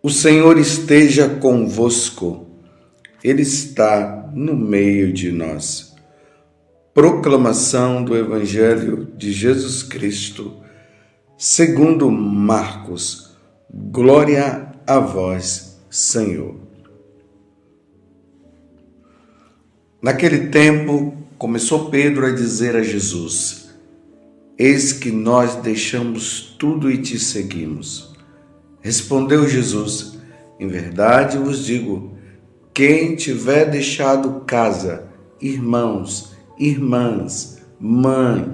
O Senhor esteja convosco, Ele está no meio de nós. Proclamação do Evangelho de Jesus Cristo, segundo Marcos. Glória a vós, Senhor. Naquele tempo, começou Pedro a dizer a Jesus: Eis que nós deixamos tudo e te seguimos. Respondeu Jesus: Em verdade vos digo, quem tiver deixado casa, irmãos, irmãs, mãe,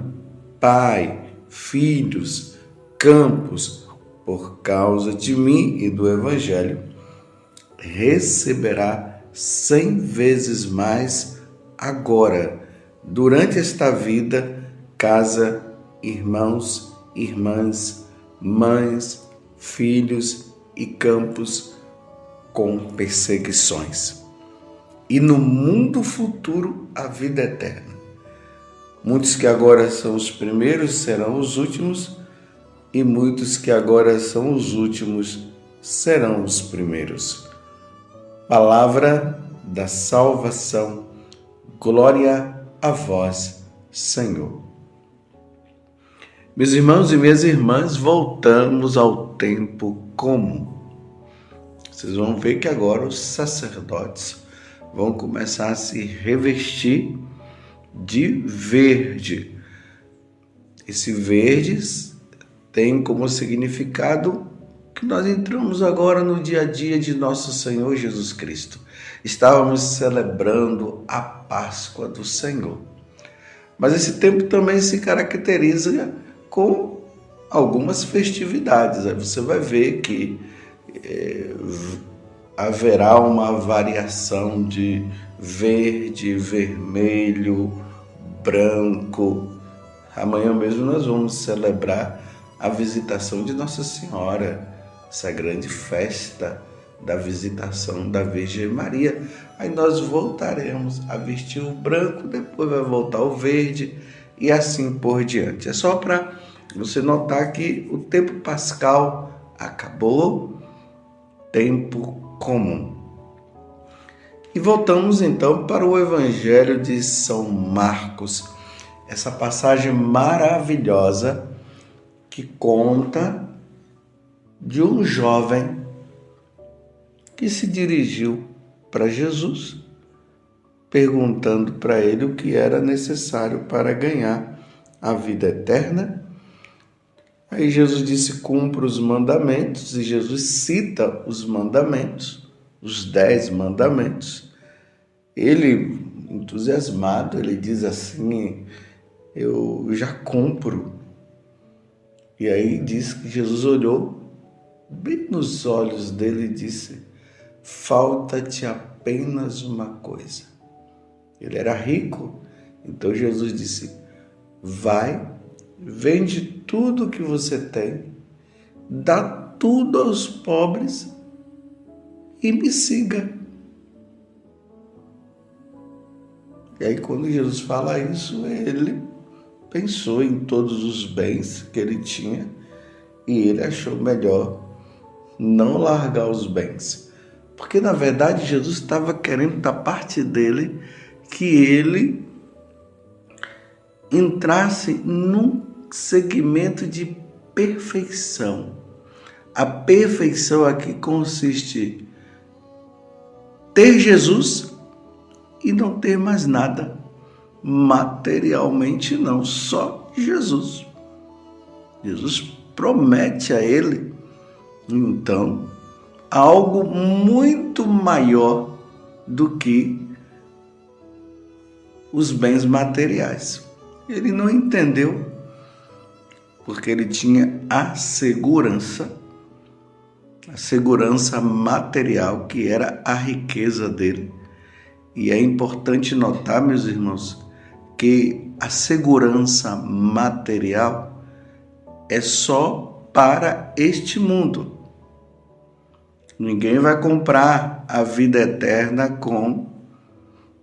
pai, filhos, campos, por causa de mim e do Evangelho, receberá 100 vezes mais agora, durante esta vida, casa, irmãos, irmãs, mães, filhos e campos com perseguições. E no mundo futuro, a vida eterna. Muitos que agora são os primeiros serão os últimos, e muitos que agora são os últimos serão os primeiros. Palavra da salvação. Glória a vós, Senhor. Meus irmãos e minhas irmãs, voltamos ao tempo comum. Vocês vão ver que agora os sacerdotes vão começar a se revestir de verde. Esse verde tem como significado que nós entramos agora no dia a dia de nosso Senhor Jesus Cristo. Estávamos celebrando a Páscoa do Senhor. Mas esse tempo também se caracteriza com algumas festividades. Aí você vai ver que haverá uma variação de verde, vermelho, branco. Amanhã mesmo nós vamos celebrar a visitação de Nossa Senhora, essa grande festa da visitação da Virgem Maria. Aí nós voltaremos a vestir o branco, depois vai voltar o verde e assim por diante. É só para você notar que o tempo pascal acabou, tempo comum. E voltamos então para o Evangelho de São Marcos, essa passagem maravilhosa que conta de um jovem que se dirigiu para Jesus, perguntando para ele o que era necessário para ganhar a vida eterna. Aí Jesus disse: cumpra os mandamentos, e Jesus cita os mandamentos, os 10 mandamentos. Ele, entusiasmado, ele diz assim: eu já cumpro. E aí diz que Jesus olhou bem nos olhos dele e disse: falta-te apenas uma coisa. Ele era rico, então Jesus disse: vai, vende tudo que você tem, dá tudo aos pobres e me siga. E aí quando Jesus fala isso, ele pensou em todos os bens que ele tinha e ele achou melhor não largar os bens. Porque na verdade Jesus estava querendo da parte dele que ele entrasse num segmento de perfeição. A perfeição aqui consiste em ter Jesus e não ter mais nada. Materialmente não, só Jesus. Jesus promete a ele, então, algo muito maior do que os bens materiais. Ele não entendeu, porque ele tinha a segurança material, que era a riqueza dele. E é importante notar, meus irmãos, que a segurança material é só para este mundo. Ninguém vai comprar a vida eterna com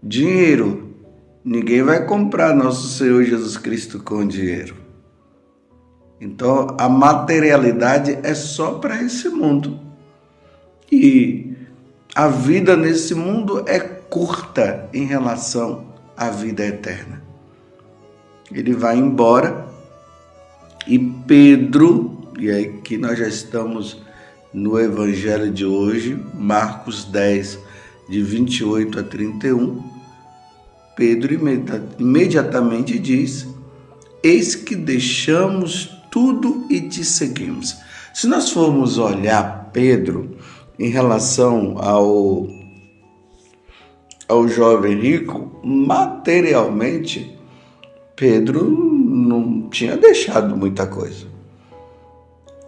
dinheiro. Ninguém vai comprar nosso Senhor Jesus Cristo com dinheiro. Então, a materialidade é só para esse mundo. E a vida nesse mundo é curta em relação à vida eterna. Ele vai embora e Pedro, e aí que nós já estamos no evangelho de hoje, Marcos 10, de 28 a 31, Pedro imediatamente diz: eis que deixamos tudo e te seguimos. Se nós formos olhar Pedro em relação ao jovem rico, materialmente, Pedro não tinha deixado muita coisa.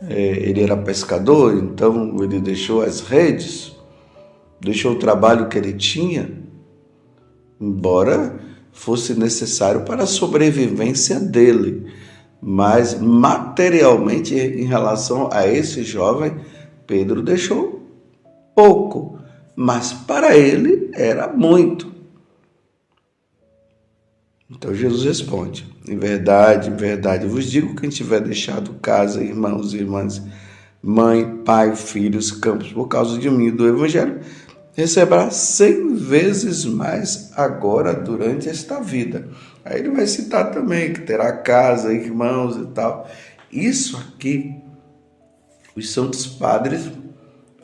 Ele era pescador, então ele deixou as redes, deixou o trabalho que ele tinha, embora fosse necessário para a sobrevivência dele. Mas materialmente, em relação a esse jovem, Pedro deixou pouco, mas para ele era muito. Então Jesus responde: em verdade, vos digo que quem tiver deixado casa, irmãos e irmãs, mãe, pai, filhos, campos, por causa de mim e do evangelho, receberá 100 vezes mais agora durante esta vida. Aí ele vai citar também que terá casa, irmãos e tal. Isso aqui, os santos padres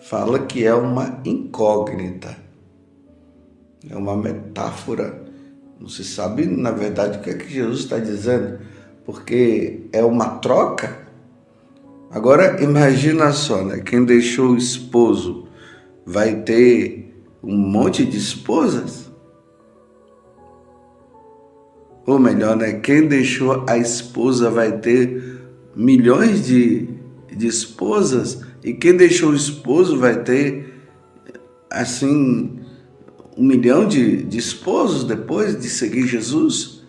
falam que é uma incógnita, é uma metáfora. Não se sabe, na verdade, o que é que Jesus está dizendo, porque é uma troca. Agora, imagina só, né? Quem deixou o esposo vai ter um monte de esposas? Ou melhor, né? Quem deixou a esposa vai ter milhões de esposas, e quem deixou o esposo vai ter, assim, 1 milhão de esposos depois de seguir Jesus?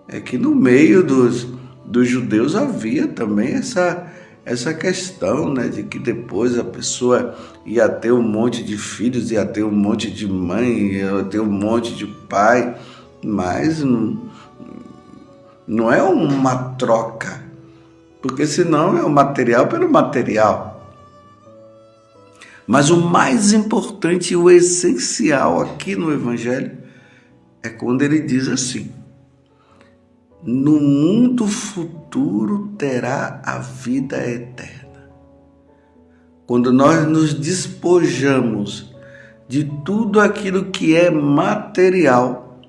É que no meio dos judeus havia também essa questão, né, de que depois a pessoa ia ter um monte de filhos, ia ter um monte de mãe, ia ter um monte de pai, mas não é uma troca, porque senão é o material pelo material. Mas o mais importante e o essencial aqui no Evangelho é quando ele diz assim: no mundo futuro terá a vida eterna. Quando nós nos despojamos de tudo aquilo que é material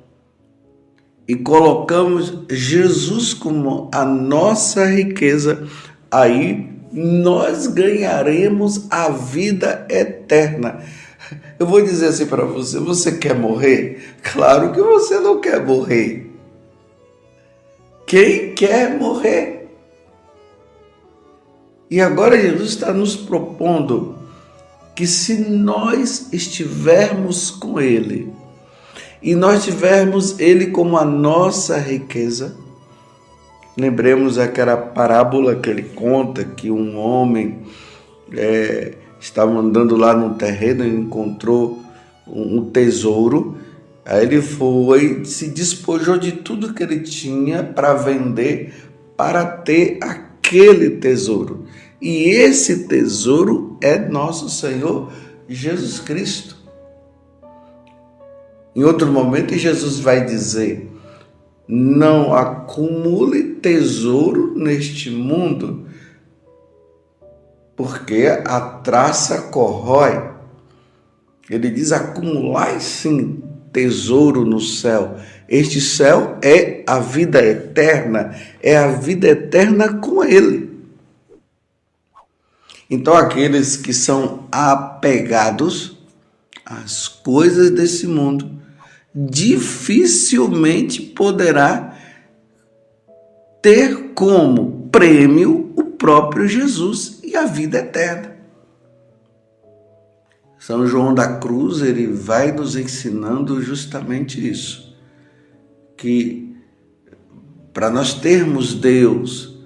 e colocamos Jesus como a nossa riqueza, aí nós ganharemos a vida eterna. Eu vou dizer assim para você: você quer morrer? Claro que você não quer morrer. Quem quer morrer? E agora Jesus está nos propondo que, se nós estivermos com Ele e nós tivermos Ele como a nossa riqueza, lembremos aquela parábola que ele conta, que um homem estava andando lá no terreno e encontrou um tesouro. Aí ele foi, se despojou de tudo que ele tinha para vender, para ter aquele tesouro. E esse tesouro é nosso Senhor Jesus Cristo. Em outro momento, Jesus vai dizer: não acumule tesouro neste mundo, porque a traça corrói. Ele diz: acumulai sim tesouro no céu. Este céu é a vida eterna, é a vida eterna com Ele. Então, aqueles que são apegados às coisas desse mundo dificilmente poderá ter como prêmio o próprio Jesus e a vida eterna. São João da Cruz, ele vai nos ensinando justamente isso, que para nós termos Deus,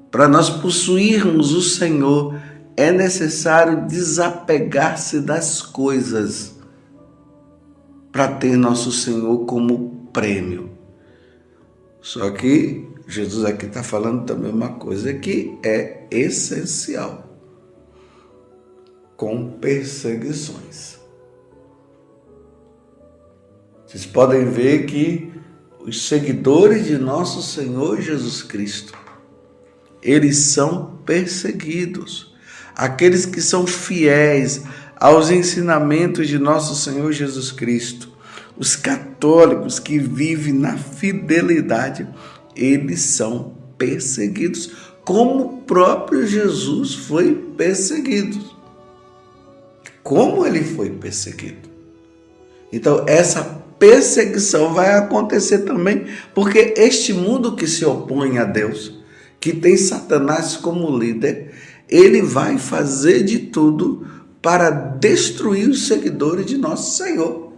para nós possuirmos o Senhor, é necessário desapegar-se das coisas para ter nosso Senhor como prêmio. Só que Jesus aqui está falando também uma coisa que é essencial. com perseguições. Vocês podem ver que os seguidores de nosso Senhor Jesus Cristo, eles são perseguidos. Aqueles que são fiéis aos ensinamentos de nosso Senhor Jesus Cristo, os católicos que vivem na fidelidade, eles são perseguidos, como o próprio Jesus foi perseguido. Como ele foi perseguido? Então, essa perseguição vai acontecer também, porque este mundo que se opõe a Deus, que tem Satanás como líder, ele vai fazer de tudo para destruir os seguidores de nosso Senhor.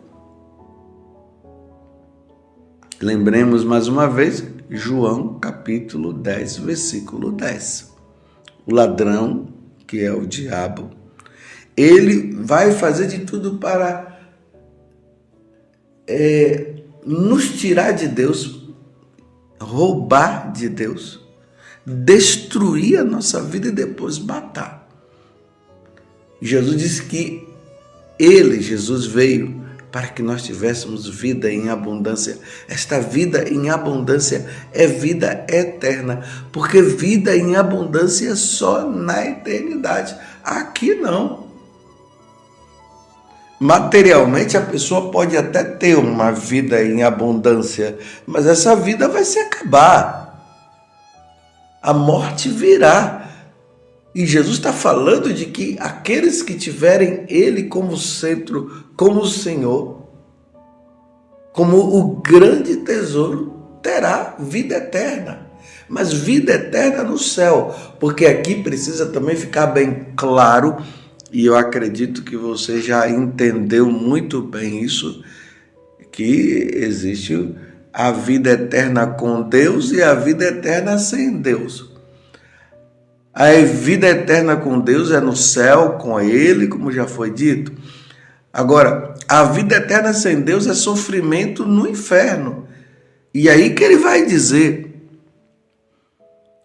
Lembremos mais uma vez, João capítulo 10, versículo 10. O ladrão, que é o diabo, ele vai fazer de tudo para nos tirar de Deus, roubar de Deus, destruir a nossa vida e depois matar. Jesus disse que Jesus veio para que nós tivéssemos vida em abundância. Esta vida em abundância é vida eterna, porque vida em abundância é só na eternidade. Aqui não. Materialmente, a pessoa pode até ter uma vida em abundância, mas essa vida vai se acabar. A morte virá. E Jesus está falando de que aqueles que tiverem Ele como centro, como o Senhor, como o grande tesouro, terá vida eterna. Mas vida eterna no céu, porque aqui precisa também ficar bem claro, e eu acredito que você já entendeu muito bem isso, que existe a vida eterna com Deus e a vida eterna sem Deus. A vida eterna com Deus é no céu, com Ele, como já foi dito. Agora, a vida eterna sem Deus é sofrimento no inferno. E aí que ele vai dizer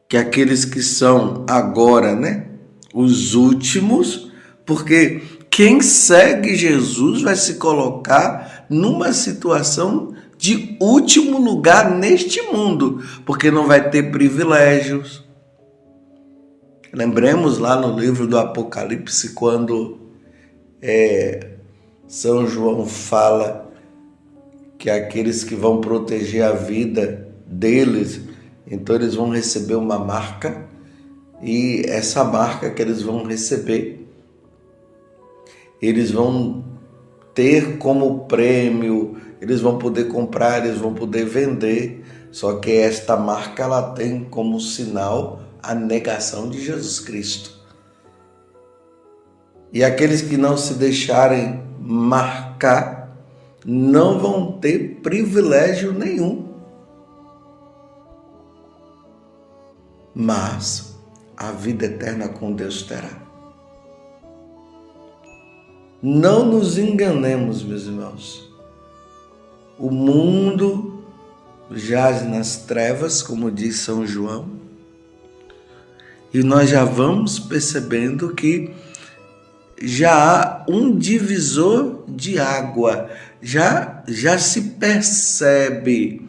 que aqueles que são agora, os últimos, porque quem segue Jesus vai se colocar numa situação de último lugar neste mundo, porque não vai ter privilégios. Lembremos lá no livro do Apocalipse, quando São João fala que aqueles que vão proteger a vida deles, então eles vão receber uma marca, e essa marca que eles vão receber, eles vão ter como prêmio, eles vão poder comprar, eles vão poder vender, só que esta marca ela tem como sinal a negação de Jesus Cristo. E aqueles que não se deixarem marcar não vão ter privilégio nenhum. Mas a vida eterna com Deus terá. Não nos enganemos, meus irmãos. O mundo jaz nas trevas, como diz São João, e nós já vamos percebendo que já há um divisor de água, já se percebe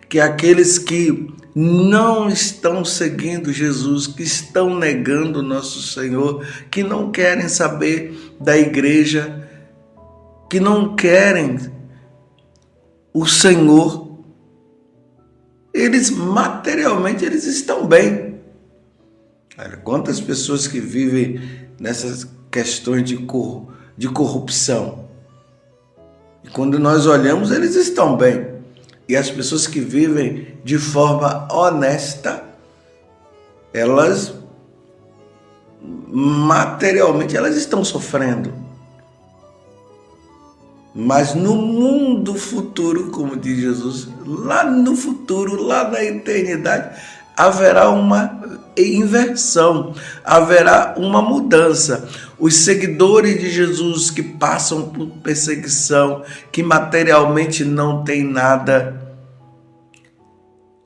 que aqueles que não estão seguindo Jesus, que estão negando nosso Senhor, que não querem saber da igreja, que não querem o Senhor, eles materialmente eles estão bem. Olha, quantas pessoas que vivem nessas questões de corrupção, e quando nós olhamos, eles estão bem. E as pessoas que vivem de forma honesta, elas materialmente elas estão sofrendo. Mas no mundo futuro, como diz Jesus, lá no futuro, lá na eternidade, haverá uma inversão, haverá uma mudança. Os seguidores de Jesus que passam por perseguição, que materialmente não tem nada,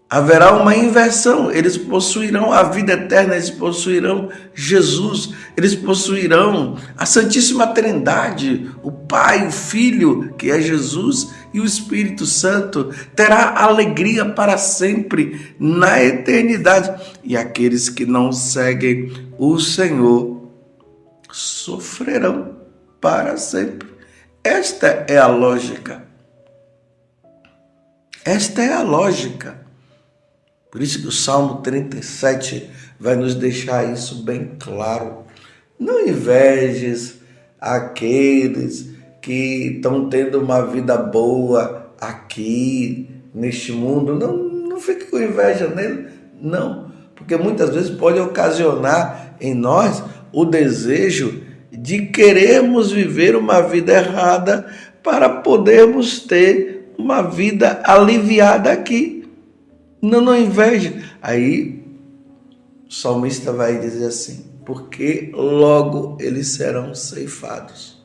haverá uma inversão. Eles possuirão a vida eterna, eles possuirão Jesus, eles possuirão a Santíssima Trindade, o Pai, o Filho, que é Jesus, e o Espírito Santo. Terá alegria para sempre na eternidade. E aqueles que não seguem o Senhor sofrerão para sempre. Esta é a lógica. Esta é a lógica. Por isso que o Salmo 37 vai nos deixar isso bem claro. Não invejes aqueles que estão tendo uma vida boa aqui, neste mundo. Não fique com inveja nele, não. Porque muitas vezes pode ocasionar em nós o desejo de querermos viver uma vida errada para podermos ter uma vida aliviada aqui. Não inveje. Aí o salmista vai dizer assim: porque logo eles serão ceifados.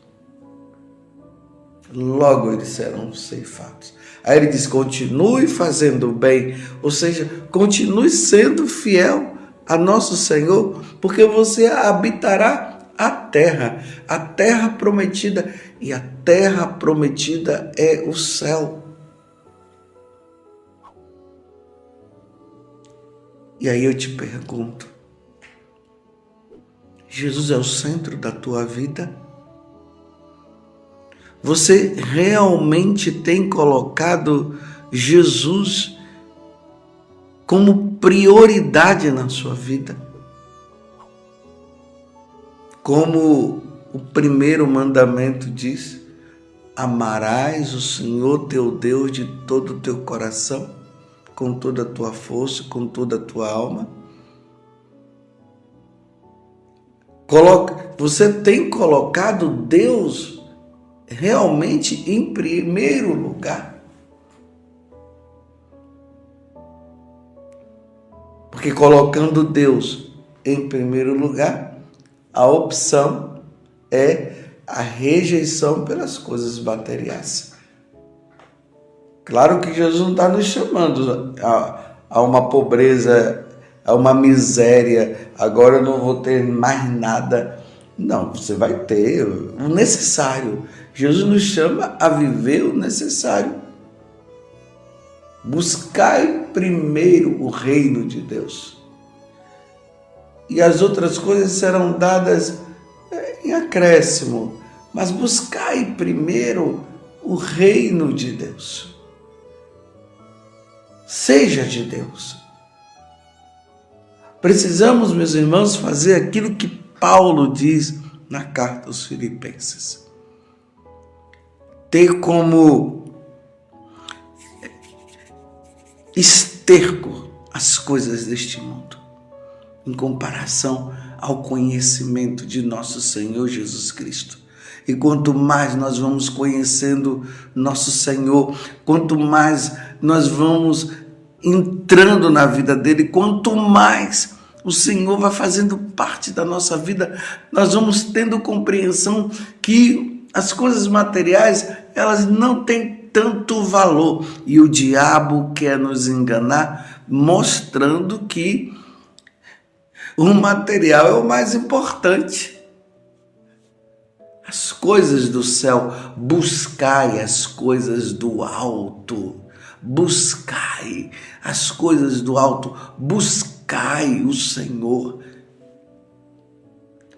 Logo eles serão ceifados. Aí ele diz: continue fazendo o bem, ou seja, continue sendo fiel a nosso Senhor, porque você habitará a terra prometida, e a terra prometida é o céu. E aí eu te pergunto, Jesus é o centro da tua vida? Você realmente tem colocado Jesus como prioridade na sua vida? Como o primeiro mandamento diz: amarás o Senhor teu Deus de todo o teu coração, com toda a tua força, com toda a tua alma. Você tem colocado Deus realmente em primeiro lugar? Porque colocando Deus em primeiro lugar, a opção é a rejeição pelas coisas materiais. Claro que Jesus não está nos chamando a uma pobreza, a uma miséria. Agora eu não vou ter mais nada. Não, você vai ter o necessário. Jesus nos chama a viver o necessário. Buscai primeiro o reino de Deus, e as outras coisas serão dadas em acréscimo. Mas buscai primeiro o reino de Deus. Seja de Deus. Precisamos, meus irmãos, fazer aquilo que Paulo diz na carta aos Filipenses. Ter como esterco as coisas deste mundo, em comparação ao conhecimento de nosso Senhor Jesus Cristo. E quanto mais nós vamos conhecendo nosso Senhor, quanto mais nós vamos entrando na vida dele, quanto mais o Senhor vai fazendo parte da nossa vida, nós vamos tendo compreensão que as coisas materiais, elas não têm tanto valor. E o diabo quer nos enganar, mostrando que o material é o mais importante. As coisas do céu, buscai as coisas do alto. Buscai as coisas do alto, buscai o Senhor.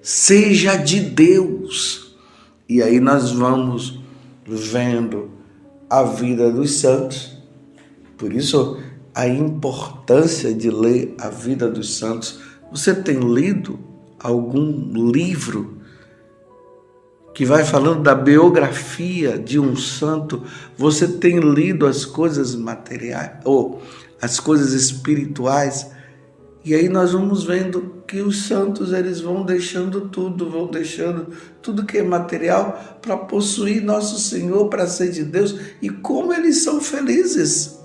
Seja de Deus. E aí nós vamos vendo a vida dos santos. Por isso, a importância de ler a vida dos santos. Você tem lido algum livro que vai falando da biografia de um santo? Você tem lido as coisas materiais ou as coisas espirituais? E aí nós vamos vendo que os santos, eles vão deixando tudo que é material para possuir nosso Senhor, para ser de Deus. E como eles são felizes.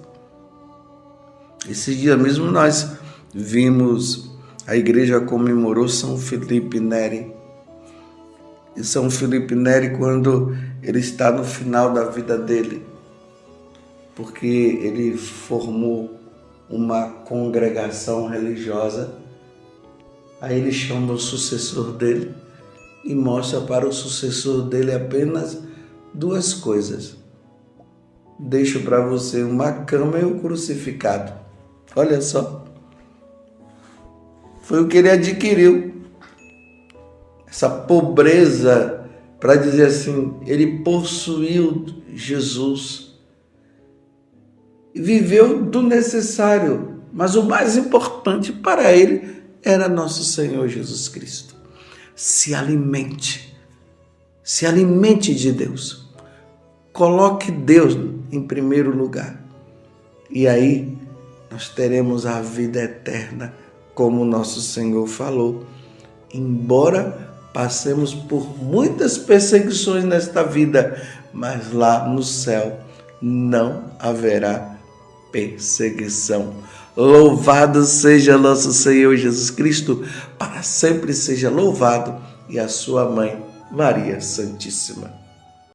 Esse dia mesmo nós vimos, a igreja comemorou São Felipe Neri. E São Felipe Neri, quando ele está no final da vida dele, porque ele formou uma congregação religiosa. Aí ele chama o sucessor dele e mostra para o sucessor dele apenas duas coisas. Deixo para você uma cama e um crucificado. Olha só. Foi o que ele adquiriu. Essa pobreza, para dizer assim, ele possuiu Jesus. E viveu do necessário. Mas o mais importante para ele era nosso Senhor Jesus Cristo. Se alimente de Deus. Coloque Deus em primeiro lugar. E aí nós teremos a vida eterna, como nosso Senhor falou. Embora passemos por muitas perseguições nesta vida, mas lá no céu não haverá perseguição. Louvado seja nosso Senhor Jesus Cristo, para sempre seja louvado, e a sua mãe, Maria Santíssima.